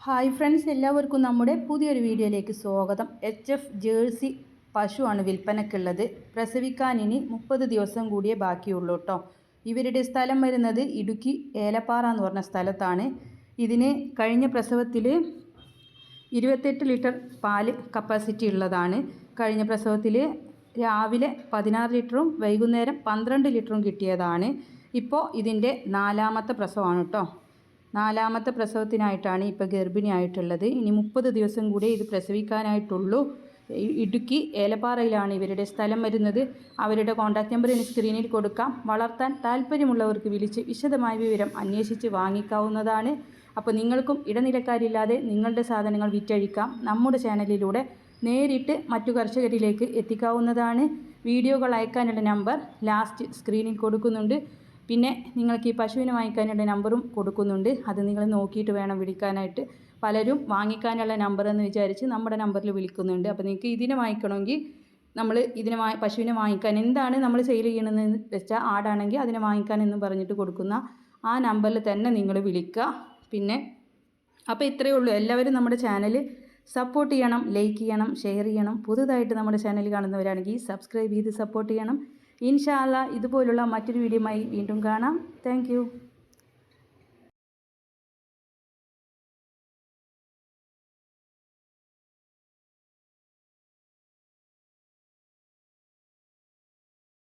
Hi friends, എല്ലാവർക്കും നമ്മുടെ പുതിയൊരു വീഡിയോയിലേക്ക് സ്വാഗതം. HF ജേഴ്സി പശുവാണ് വിൽപ്പനക്കുള്ളത്. പ്രസവിക്കാൻ ഇനി 30 ദിവസം കൂടിയേ ബാക്കിയുള്ളൂ കേട്ടോ. ഇവരുടെ സ്ഥലം വരുന്നത് ഇടുക്കി ഏലപ്പാറ എന്ന് പറഞ്ഞ സ്ഥലത്താണ്. ഇതിന് കഴിഞ്ഞ പ്രസവത്തിൽ 28 ലിറ്റർ പാല് കപ്പാസിറ്റി ഉള്ളതാണ്. കഴിഞ്ഞ പ്രസവത്തിൽ രാവിലെ 16 ലിറ്ററും വൈകുന്നേരം 12 ലിറ്ററും കിട്ടിയതാണ്. ഇപ്പോൾ ഇതിൻ്റെ 4ാമത്തെ പ്രസവമാണ് കേട്ടോ. 4ാമത്തെ പ്രസവത്തിനായിട്ടാണ് ഇപ്പോൾ ഗർഭിണിയായിട്ടുള്ളത്. ഇനി 30 ദിവസം കൂടി ഇത് പ്രസവിക്കാനായിട്ടുള്ളൂ. ഇടുക്കി ഏലപ്പാറയിലാണ് ഇവരുടെ സ്ഥലം വരുന്നത്. അവരുടെ കോൺടാക്റ്റ് നമ്പർ ഇനി സ്ക്രീനിൽ കൊടുക്കാം. വളർത്താൻ താല്പര്യമുള്ളവർക്ക് വിളിച്ച് വിശദമായ വിവരം അന്വേഷിച്ച് വാങ്ങിക്കാവുന്നതാണ്. അപ്പോൾ നിങ്ങൾക്കും ഇടനിലക്കാരില്ലാതെ നിങ്ങളുടെ സാധനങ്ങൾ വിറ്റഴിക്കാം. നമ്മുടെ ചാനലിലൂടെ നേരിട്ട് മറ്റു കർഷകരിലേക്ക് എത്തിക്കാവുന്നതാണ്. വീഡിയോകൾ അയക്കാനുള്ള നമ്പർ ലാസ്റ്റ് സ്ക്രീനിൽ കൊടുക്കുന്നുണ്ട്. പിന്നെ നിങ്ങൾക്ക് ഈ പശുവിനെ വാങ്ങിക്കാനുള്ള നമ്പറും കൊടുക്കുന്നുണ്ട്. അത് നിങ്ങൾ നോക്കിയിട്ട് വേണം വിളിക്കാനായിട്ട്. പലരും വാങ്ങിക്കാനുള്ള നമ്പർ എന്ന് വിചാരിച്ച് നമ്മുടെ നമ്പറിൽ വിളിക്കുന്നുണ്ട്. അപ്പോൾ നിങ്ങൾക്ക് ഇതിനെ വാങ്ങിക്കണമെങ്കിൽ നമ്മൾ പശുവിനെ വാങ്ങിക്കാൻ എന്താണ് നമ്മൾ സെയിൽ ചെയ്യണമെന്ന് വെച്ചാൽ ആടാണെങ്കിൽ അതിനെ വാങ്ങിക്കാനെന്ന് പറഞ്ഞിട്ട് കൊടുക്കുന്ന ആ നമ്പറിൽ തന്നെ നിങ്ങൾ വിളിക്കുക. പിന്നെ അപ്പോൾ ഇത്രയേ ഉള്ളൂ. എല്ലാവരും നമ്മുടെ ചാനൽ സപ്പോർട്ട് ചെയ്യണം, ലൈക്ക് ചെയ്യണം, ഷെയർ ചെയ്യണം. പുതുതായിട്ട് നമ്മുടെ ചാനൽ കാണുന്നവരാണെങ്കിൽ സബ്സ്ക്രൈബ് ചെയ്ത് സപ്പോർട്ട് ചെയ്യണം. ഇൻഷാ അല്ലാഹ് ഇതുപോലുള്ള മറ്റൊരു വീഡിയോയുമായി വീണ്ടും കാണാം. താങ്ക്